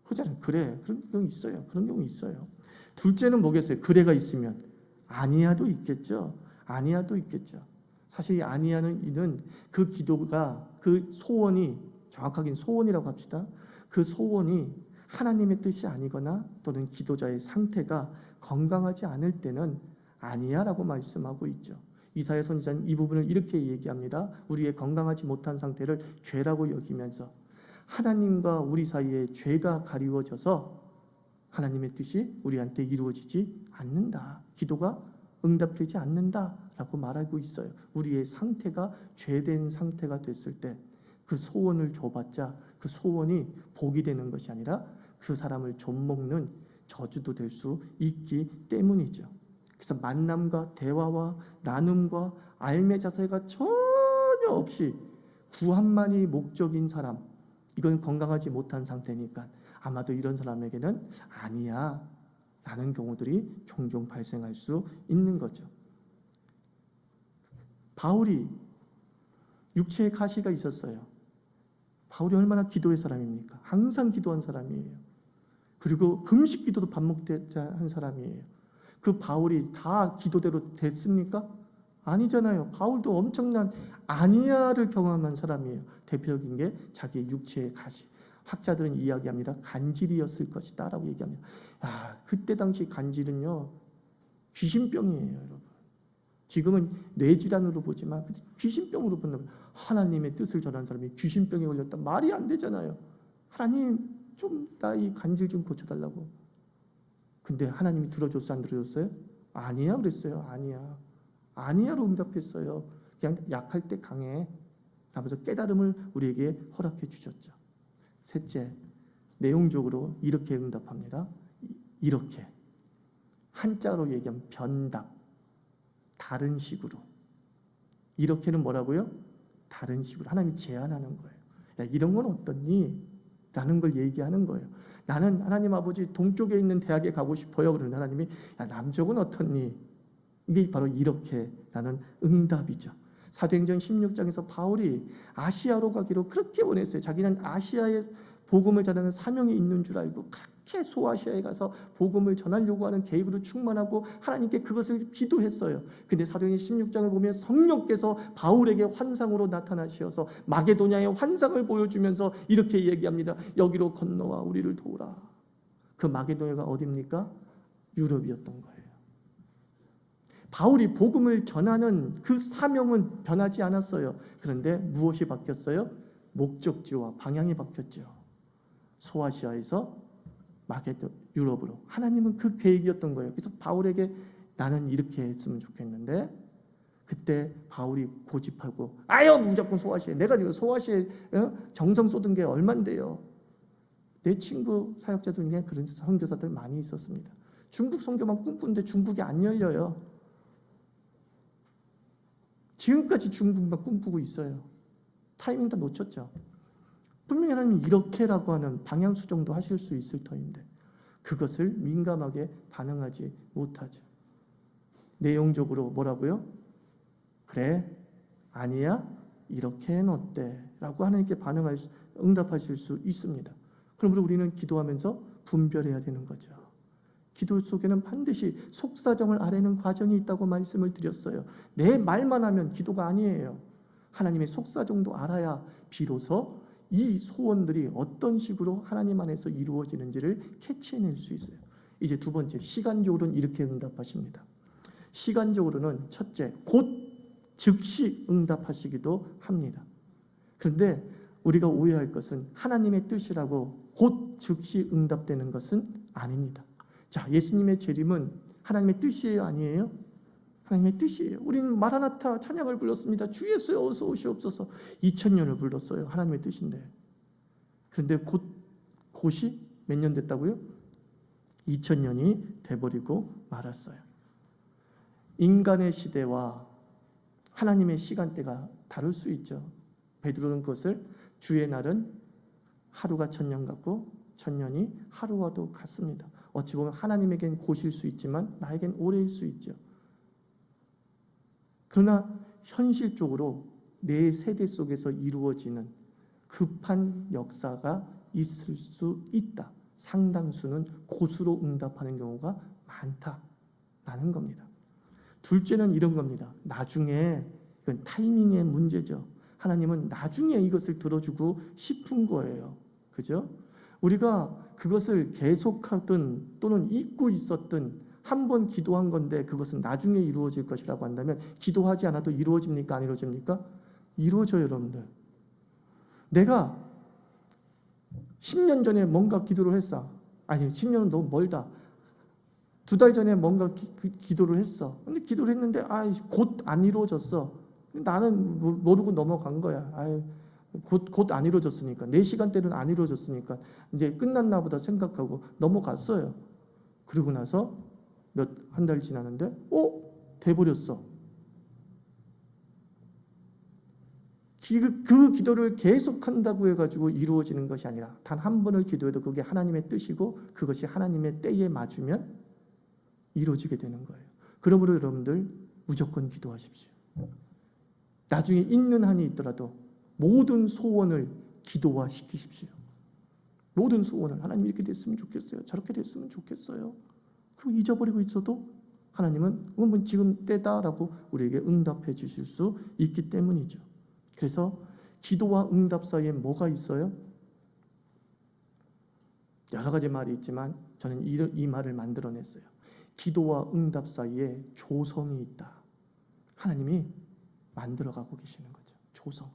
그잖아요. 그래. 그런 경우 있어요. 그런 경우 있어요. 둘째는 뭐겠어요? 그래가 있으면 아니야도 있겠죠. 아니야도 있겠죠. 사실 이 아니야는 이는 그 기도가, 그 소원이, 정확하긴 소원이라고 합시다. 그 소원이 하나님의 뜻이 아니거나 또는 기도자의 상태가 건강하지 않을 때는 아니야라고 말씀하고 있죠. 이사야 선지자는 이 부분을 이렇게 얘기합니다. 우리의 건강하지 못한 상태를 죄라고 여기면서 하나님과 우리 사이에 죄가 가리워져서 하나님의 뜻이 우리한테 이루어지지 않는다. 기도가 응답되지 않는다라고 말하고 있어요. 우리의 상태가 죄된 상태가 됐을 때 그 소원을 줘봤자 그 소원이 복이 되는 것이 아니라 그 사람을 좀먹는 저주도 될 수 있기 때문이죠. 그래서 만남과 대화와 나눔과 알매 자세가 전혀 없이 구함만이 목적인 사람, 이건 건강하지 못한 상태니까 아마도 이런 사람에게는 아니야 라는 경우들이 종종 발생할 수 있는 거죠. 바울이 육체에 가시가 있었어요. 바울이 얼마나 기도의 사람입니까? 항상 기도한 사람이에요. 그리고 금식 기도도 반복되자 한 사람이에요. 그 바울이 다 기도대로 됐습니까? 아니잖아요. 바울도 엄청난 아니야를 경험한 사람이에요. 대표적인 게 자기의 육체의 가시. 학자들은 이야기합니다. 간질이었을 것이다 라고 얘기합니다. 그때 당시 간질은요, 귀신병이에요, 여러분. 지금은 뇌질환으로 보지만 귀신병으로 본다면 하나님의 뜻을 전한 사람이 귀신병에 걸렸다. 말이 안 되잖아요. 하나님 좀 나 이 간질 좀 고쳐달라고. 근데 하나님이 들어줬어요? 안 들어줬어요? 아니야 그랬어요. 아니야. 아니야로 응답했어요. 그냥 약할 때 강해 라면서 깨달음을 우리에게 허락해 주셨죠. 셋째, 내용적으로 이렇게 응답합니다. 이렇게 한자로 얘기하면 변답, 다른 식으로. 이렇게는 뭐라고요? 다른 식으로. 하나님이 제안하는 거예요. 야, 이런 건 어떻니? 라는 걸 얘기하는 거예요. 나는 하나님 아버지 동쪽에 있는 대학에 가고 싶어요. 그러면 하나님이 야, 남쪽은 어떻니? 이게 바로 이렇게라는 응답이죠. 사도행전 16장에서 바울이 아시아로 가기로 그렇게 원했어요. 자기는 아시아에 복음을 전하는 사명이 있는 줄 알고 그렇게 소아시아에 가서 복음을 전하려고 하는 계획으로 충만하고 하나님께 그것을 기도했어요. 근데 사도행전 16장을 보면 성령께서 바울에게 환상으로 나타나셔서 마게도냐의 환상을 보여주면서 이렇게 얘기합니다. 여기로 건너와 우리를 도우라. 그 마게도냐가 어디입니까? 유럽이었던 거예요. 바울이 복음을 전하는 그 사명은 변하지 않았어요. 그런데 무엇이 바뀌었어요? 목적지와 방향이 바뀌었죠. 소아시아에서 유럽으로. 하나님은 그 계획이었던 거예요. 그래서 바울에게 나는 이렇게 했으면 좋겠는데, 그때 바울이 고집하고 무조건 소아시아. 내가 지금 소아시아에 정성 쏟은 게 얼만데요. 내 친구 사역자들 중에 그런 선교사들 많이 있었습니다. 중국 선교만 꿈꾸는데 중국이 안 열려요. 지금까지 중국만 꿈꾸고 있어요. 타이밍 다 놓쳤죠. 분명히 하나님은 이렇게라고 하는 방향 수정도 하실 수 있을 터인데 그것을 민감하게 반응하지 못하죠. 내용적으로 뭐라고요? 그래, 아니야, 이렇게는 어때? 라고 하나님께 응답하실 수 있습니다. 그러므로 우리는 기도하면서 분별해야 되는 거죠. 기도 속에는 반드시 속사정을 아뢰는 과정이 있다고 말씀을 드렸어요. 내 말만 하면 기도가 아니에요. 하나님의 속사정도 알아야 비로소 이 소원들이 어떤 식으로 하나님 안에서 이루어지는지를 캐치해낼 수 있어요. 이제 두 번째, 시간적으로는 이렇게 응답하십니다. 시간적으로는 첫째, 곧 즉시 응답하시기도 합니다. 그런데 우리가 오해할 것은 하나님의 뜻이라고 곧 즉시 응답되는 것은 아닙니다. 자, 예수님의 재림은 하나님의 뜻이에요, 아니에요? 하나님의 뜻이에요. 우리는 마라나타 찬양을 불렀습니다. 주 예수여 어서 오시옵소서. 2000년을 불렀어요. 하나님의 뜻인데. 그런데 곧이 몇 년 됐다고요? 2000년이 돼버리고 말았어요. 인간의 시대와 하나님의 시간대가 다를 수 있죠. 베드로는 그것을 주의 날은 하루가 1000년 같고 1000년이 하루와도 같습니다. 어찌 보면 하나님에겐 곧일 수 있지만 나에겐 오래일 수 있죠. 그러나 현실적으로 내 세대 속에서 이루어지는 급한 역사가 있을 수 있다. 상당수는 곧으로 응답하는 경우가 많다라는 겁니다. 둘째는 이런 겁니다. 나중에, 이건 타이밍의 문제죠. 하나님은 나중에 이것을 들어주고 싶은 거예요. 그죠? 우리가 그것을 계속하든 또는 잊고 있었든 한 번 기도한 건데 그것은 나중에 이루어질 것이라고 한다면 기도하지 않아도 이루어집니까? 안 이루어집니까? 이루어져요, 여러분들. 내가 10년 전에 뭔가 기도를 했어. 아니, 10년은 너무 멀다. 2달 전에 뭔가 기도를 했어. 근데 기도를 했는데 곧 안 이루어졌어. 나는 모르고 넘어간 거야. 곧 안 이루어졌으니까. 내 시간대는 안 이루어졌으니까 이제 끝났나 보다 생각하고 넘어갔어요. 그러고 나서 한 달 지나는데 돼버렸어. 그 기도를 계속한다고 해가지고 이루어지는 것이 아니라 단 한 번을 기도해도 그게 하나님의 뜻이고 그것이 하나님의 때에 맞으면 이루어지게 되는 거예요. 그러므로 여러분들 무조건 기도하십시오. 나중에 있는 한이 있더라도 모든 소원을 기도화시키십시오. 모든 소원을 하나님 이렇게 됐으면 좋겠어요. 저렇게 됐으면 좋겠어요. 그리고 잊어버리고 있어도 하나님은 지금 때다라고 우리에게 응답해 주실 수 있기 때문이죠. 그래서 기도와 응답 사이에 뭐가 있어요? 여러 가지 말이 있지만 저는 이 말을 만들어냈어요. 기도와 응답 사이에 조성이 있다. 하나님이 만들어가고 계시는 거죠. 조성.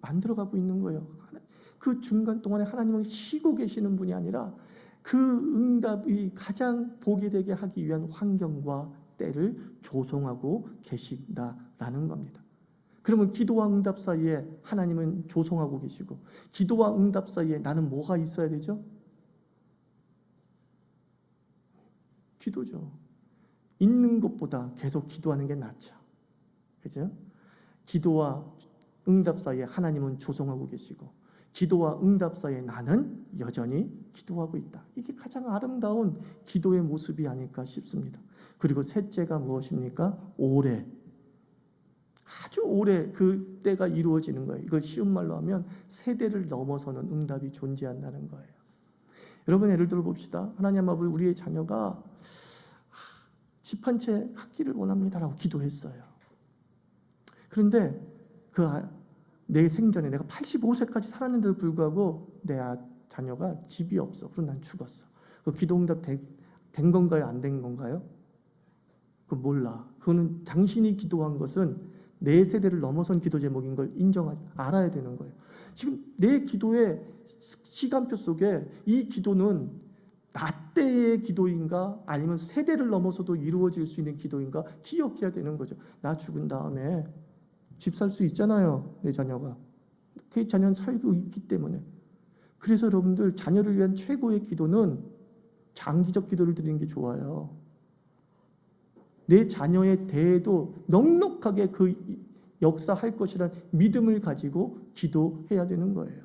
만들어가고 있는 거예요. 그 중간 동안에 하나님은 쉬고 계시는 분이 아니라 그 응답이 가장 복이 되게 하기 위한 환경과 때를 조성하고 계신다라는 겁니다. 그러면 기도와 응답 사이에 하나님은 조성하고 계시고 기도와 응답 사이에 나는 뭐가 있어야 되죠? 기도죠. 있는 것보다 계속 기도하는 게 낫죠. 그죠? 기도와 응답 사이에 하나님은 조성하고 계시고 기도와 응답 사이에 나는 여전히 기도하고 있다. 이게 가장 아름다운 기도의 모습이 아닐까 싶습니다. 그리고 셋째가 무엇입니까? 오래. 아주 오래 그 때가 이루어지는 거예요. 이걸 쉬운 말로 하면 세대를 넘어서는 응답이 존재한다는 거예요. 여러분, 예를 들어 봅시다. 하나님 아버지, 우리의 자녀가 집 한 채 갖기를 원합니다라고 기도했어요. 그런데 내 생전에 내가 85세까지 살았는데도 불구하고 내 자녀가 집이 없어. 그럼 난 죽었어. 그 기도 응답 된 건가요? 안 된 건가요? 그건 몰라. 그거는 당신이 기도한 것은 내 세대를 넘어선 기도 제목인 걸 알아야 되는 거예요. 지금 내 기도의 시간표 속에 이 기도는 나 때의 기도인가 아니면 세대를 넘어서도 이루어질 수 있는 기도인가 기억해야 되는 거죠. 나 죽은 다음에 집 살 수 있잖아요. 내 자녀가. 그 자녀는 살고 있기 때문에. 그래서 여러분들, 자녀를 위한 최고의 기도는 장기적 기도를 드리는 게 좋아요. 내 자녀의 대에도 넉넉하게 그 역사할 것이란 믿음을 가지고 기도해야 되는 거예요.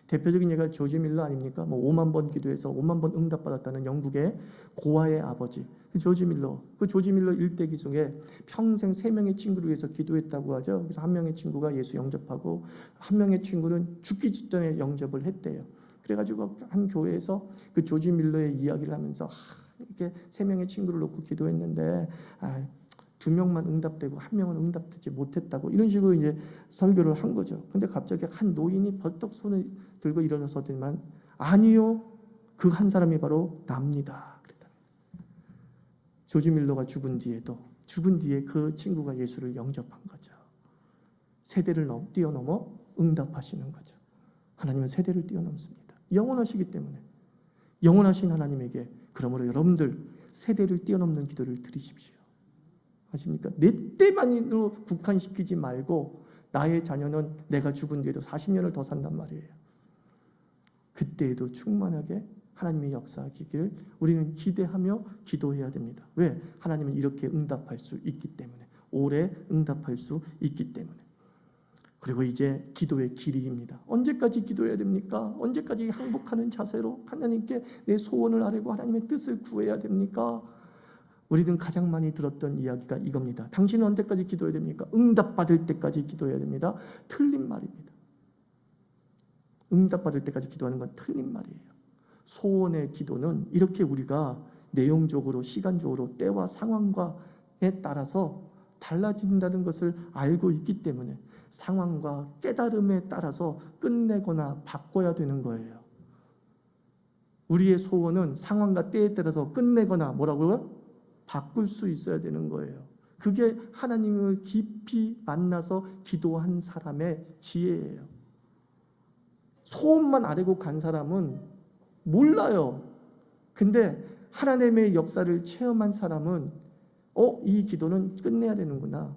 대표적인 예가 조지 밀러 아닙니까? 5만 번 기도해서 5만 번 응답받았다는 영국의 고아의 아버지 조지 밀러. 그 조지 밀러 일대기 중에 평생 3명의 친구를 위해서 기도했다고 하죠. 그래서 한 명의 친구가 예수 영접하고 한 명의 친구는 죽기 직전에 영접을 했대요. 그래가지고 한 교회에서 그 조지 밀러의 이야기를 하면서 이렇게 3명의 친구를 놓고 기도했는데 2명만 응답되고 1명은 응답되지 못했다고, 이런 식으로 이제 설교를 한 거죠. 근데 갑자기 한 노인이 벌떡 손을 들고 일어나서더니만 아니요, 그 한 사람이 바로 납니다. 그랬다. 조지 밀러가 죽은 뒤에 그 친구가 예수를 영접한 거죠. 세대를 뛰어넘어 응답하시는 거죠. 하나님은 세대를 뛰어넘습니다. 영원하시기 때문에. 영원하신 하나님에게 그러므로 여러분들 세대를 뛰어넘는 기도를 드리십시오. 아십니까? 내 때만으로 국한시키지 말고 나의 자녀는 내가 죽은 뒤에도 40년을 더 산단 말이에요. 그때에도 충만하게 하나님의 역사하기를 우리는 기대하며 기도해야 됩니다. 왜? 하나님은 이렇게 응답할 수 있기 때문에. 오래 응답할 수 있기 때문에. 그리고 이제 기도의 길이입니다. 언제까지 기도해야 됩니까? 언제까지 항복하는 자세로 하나님께 내 소원을 아뢰고 하나님의 뜻을 구해야 됩니까? 우리는 가장 많이 들었던 이야기가 이겁니다. 당신은 언제까지 기도해야 됩니까? 응답받을 때까지 기도해야 됩니다. 틀린 말입니다. 응답받을 때까지 기도하는 건 틀린 말이에요. 소원의 기도는 이렇게 우리가 내용적으로, 시간적으로, 때와 상황에 따라서 달라진다는 것을 알고 있기 때문에 상황과 깨달음에 따라서 끝내거나 바꿔야 되는 거예요. 우리의 소원은 상황과 때에 따라서 끝내거나 뭐라고요? 바꿀 수 있어야 되는 거예요. 그게 하나님을 깊이 만나서 기도한 사람의 지혜예요. 소원만 아뢰고 간 사람은 몰라요. 근데 하나님의 역사를 체험한 사람은 이 기도는 끝내야 되는구나.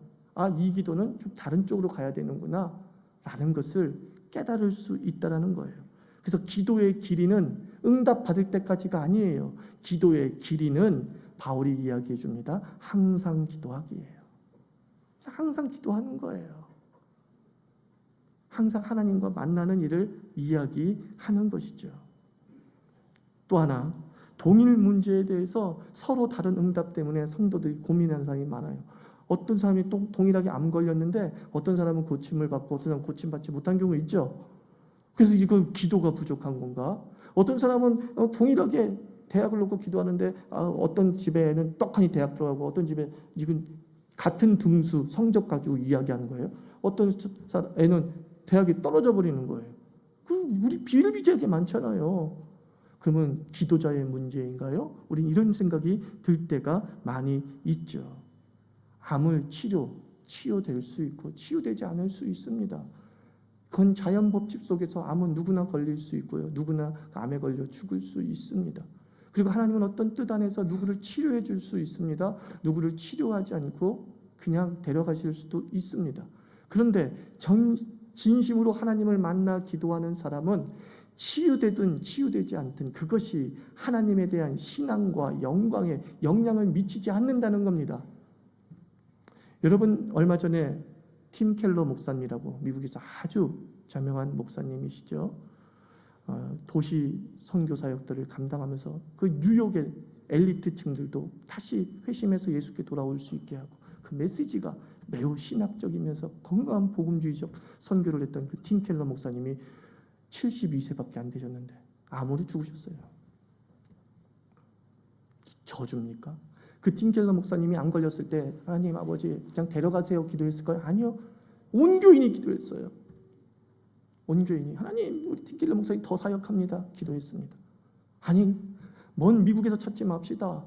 이 기도는 좀 다른 쪽으로 가야 되는구나 라는 것을 깨달을 수 있다는 거예요. 그래서 기도의 길이는 응답받을 때까지가 아니에요. 기도의 길이는 바울이 이야기해 줍니다. 항상 기도하기예요. 항상 기도하는 거예요. 항상 하나님과 만나는 일을 이야기하는 것이죠. 또 하나, 동일 문제에 대해서 서로 다른 응답 때문에 성도들이 고민하는 사람이 많아요. 어떤 사람이 또 동일하게 암 걸렸는데 어떤 사람은 고침을 받고 어떤 사람은 고침받지 못한 경우 있죠. 그래서 이건 기도가 부족한 건가? 어떤 사람은 동일하게 대학을 놓고 기도하는데 어떤 집에는 떡하니 대학 들어가고 어떤 집에 지금 같은 등수 성적 가지고 이야기하는 거예요. 어떤 애는 대학이 떨어져 버리는 거예요. 우리 비일비재하게 많잖아요. 그러면 기도자의 문제인가요? 우린 이런 생각이 들 때가 많이 있죠. 암을 치유될 수 있고 치유되지 않을 수 있습니다. 그건 자연 법칙 속에서 암은 누구나 걸릴 수 있고요. 누구나 암에 걸려 죽을 수 있습니다. 그리고 하나님은 어떤 뜻 안에서 누구를 치료해 줄 수 있습니다. 누구를 치료하지 않고 그냥 데려가실 수도 있습니다. 그런데 진심으로 하나님을 만나 기도하는 사람은 치유되든 치유되지 않든 그것이 하나님에 대한 신앙과 영광에 영향을 미치지 않는다는 겁니다. 여러분, 얼마 전에 팀 켈러 목사님이라고 미국에서 아주 저명한 목사님이시죠. 도시 선교 사역들을 감당하면서 그 뉴욕에 엘리트층들도 다시 회심해서 예수께 돌아올 수 있게 하고, 그 메시지가 매우 신학적이면서 건강한 복음주의적 선교를 했던 그 팀 켈러 목사님이 72세밖에 안 되셨는데 암으로 죽으셨어요. 저주입니까? 그 팀 켈러 목사님이 안 걸렸을 때 하나님 아버지 그냥 데려가세요 기도했을까요? 아니요. 온 교인이 기도했어요. 온 교인이 하나님 우리 팀 켈러 목사님 더 사역합니다 기도했습니다. 아니 먼 미국에서 찾지 맙시다.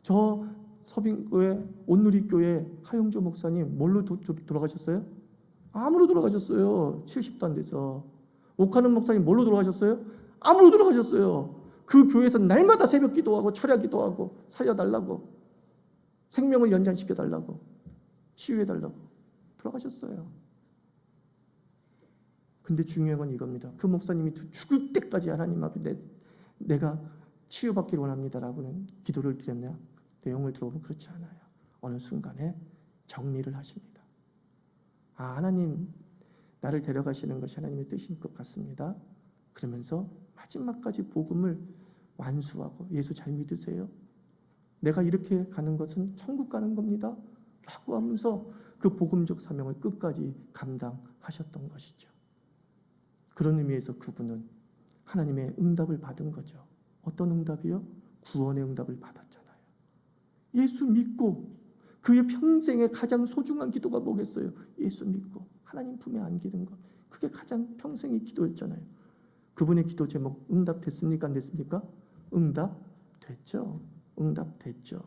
저 서빙교회 온누리교회 하영조 목사님 뭘로 돌아가셨어요? 암으로 돌아가셨어요. 70도 안 돼서. 오카는 목사님 뭘로 돌아가셨어요? 암으로 돌아가셨어요. 그 교회에서 날마다 새벽 기도하고 철야 기도하고 살려달라고, 생명을 연장시켜달라고, 치유해달라고 돌아가셨어요. 근데 중요한 건 이겁니다. 그 목사님이 죽을 때까지 하나님 앞에 내가 치유받기를 원합니다라고는 기도를 드렸냐? 내용을 들어보면 그렇지 않아요. 어느 순간에 정리를 하십니다. 하나님 나를 데려가시는 것이 하나님의 뜻인 것 같습니다. 그러면서 마지막까지 복음을 완수하고, 예수 잘 믿으세요? 내가 이렇게 가는 것은 천국 가는 겁니다 라고 하면서 그 복음적 사명을 끝까지 감당하셨던 것이죠. 그런 의미에서 그분은 하나님의 응답을 받은 거죠. 어떤 응답이요? 구원의 응답을 받았잖아요. 예수 믿고, 그의 평생의 가장 소중한 기도가 뭐겠어요? 예수 믿고 하나님 품에 안기는 것. 그게 가장 평생의 기도였잖아요. 그분의 기도 제목 응답됐습니까? 안 됐습니까? 응답됐죠. 응답됐죠.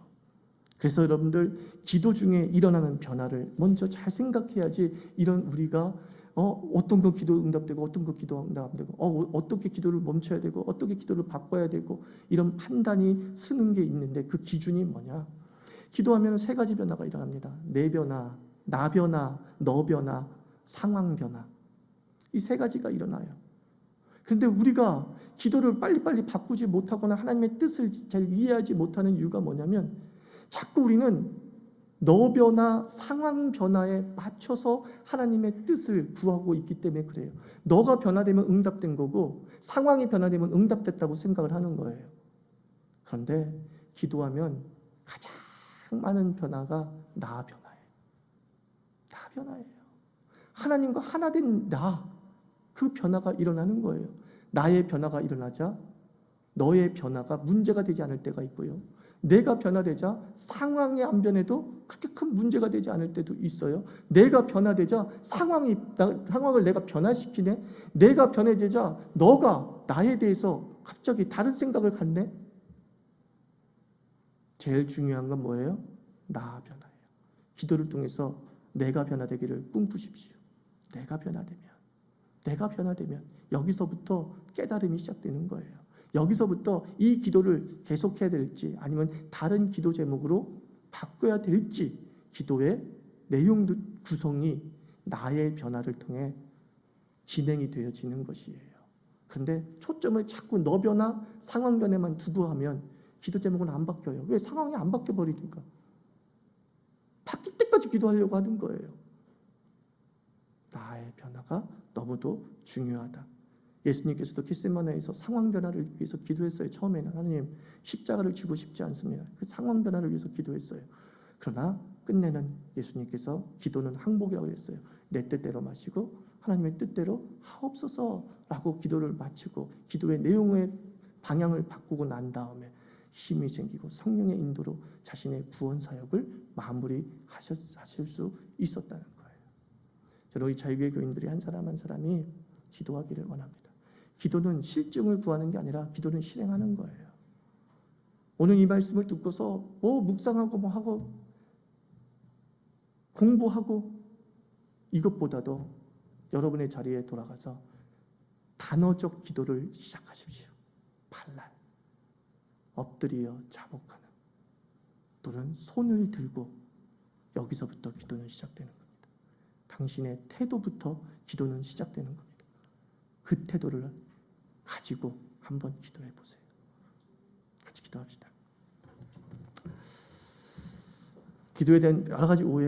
그래서 여러분들 기도 중에 일어나는 변화를 먼저 잘 생각해야지, 이런 우리가 어떤 거 기도 응답되고 어떤 거 기도 응답되고 어떻게 기도를 멈춰야 되고 어떻게 기도를 바꿔야 되고, 이런 판단이 쓰는 게 있는데 그 기준이 뭐냐? 기도하면 세 가지 변화가 일어납니다. 내 변화, 나 변화, 너 변화, 상황 변화. 이 세 가지가 일어나요. 그런데 우리가 기도를 빨리빨리 바꾸지 못하거나 하나님의 뜻을 잘 이해하지 못하는 이유가 뭐냐면, 자꾸 우리는 너 변화, 상황 변화에 맞춰서 하나님의 뜻을 구하고 있기 때문에 그래요. 너가 변화되면 응답된 거고 상황이 변화되면 응답됐다고 생각을 하는 거예요. 그런데 기도하면 가장 많은 변화가 나 변화예요. 나 변화예요. 하나님과 하나 된 나, 그 변화가 일어나는 거예요. 나의 변화가 일어나자 너의 변화가 문제가 되지 않을 때가 있고요. 내가 변화되자 상황이 안 변해도 그렇게 큰 문제가 되지 않을 때도 있어요. 내가 변화되자 상황을 내가 변화시키네. 내가 변화되자 너가 나에 대해서 갑자기 다른 생각을 갖네. 제일 중요한 건 뭐예요? 나 변화예요. 기도를 통해서 내가 변화되기를 꿈꾸십시오. 내가 변화되면 여기서부터 깨달음이 시작되는 거예요. 여기서부터 이 기도를 계속해야 될지 아니면 다른 기도 제목으로 바꿔야 될지, 기도의 내용 구성이 나의 변화를 통해 진행이 되어지는 것이에요. 그런데 초점을 자꾸 너 변화, 상황 변화만 두고 하면 기도 제목은 안 바뀌어요. 왜? 상황이 안 바뀌어버리니까. 바뀔 때까지 기도하려고 하는 거예요. 나의 변화가 너무도 중요하다. 예수님께서도 겟세마네에서 상황 변화를 위해서 기도했어요. 처음에는 하나님 십자가를 지고 싶지 않습니다. 그 상황 변화를 위해서 기도했어요. 그러나 끝내는 예수님께서 기도는 항복이라고 했어요. 내 뜻대로 마시고 하나님의 뜻대로 하옵소서라고 기도를 마치고 기도의 내용의 방향을 바꾸고 난 다음에 힘이 생기고 성령의 인도로 자신의 구원 사역을 마무리하실 수 있었다는 거예요. 저는 우리 자유교회 교인들이 한 사람 한 사람이 기도하기를 원합니다. 기도는 실증을 구하는 게 아니라 기도는 실행하는 거예요. 오늘 이 말씀을 듣고서 묵상하고 하고 공부하고, 이것보다도 여러분의 자리에 돌아가서 단어적 기도를 시작하십시오. 발랄, 엎드려 자복하는, 또는 손을 들고, 여기서부터 기도는 시작되는 겁니다. 당신의 태도부터 기도는 시작되는 겁니다. 그 태도를 가지고 한번 기도해 보세요. 같이 기도합시다. 기도에 대한 여러 가지 오해